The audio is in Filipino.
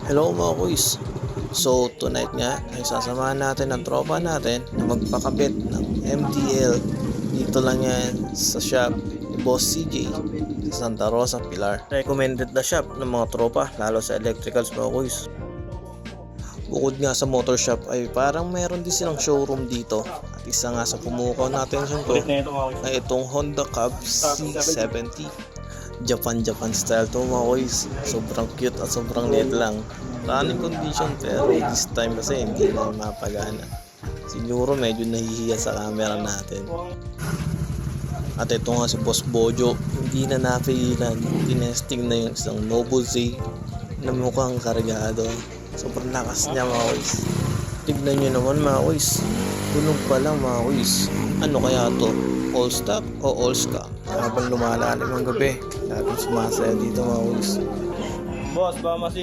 Hello mga kuys. So tonight nga ay sasamahan natin ang tropa natin na magpakabit ng MDL. Dito lang yan sa shop ni Boss CJ sa Santa Rosa, Pilar. Recommended na shop ng mga tropa lalo sa electricals mga kuys. Bukod nga sa motor shop ay parang meron din silang showroom dito. At isa nga sa pumukaw natin siyempre ay itong Honda Cab C70. Japan style to mga boys. Sobrang cute at sobrang liit lang. Running condition pero this time kasi hindi na mapagana. Siguro medyo nahihiya sa camera natin. At ito nga si Boss Bojo, hindi na napigilan. Tinesting na yung isang Noble Z na mukhang kargado. Sobrang lakas niya mga boys. Tignan nyo naman mga boys. Tunog pa lang mga boys. Ano kaya to? All stock o all scam? Habang lumalalim ang gabi, laging sumasaya dito mga boys. Boss, ba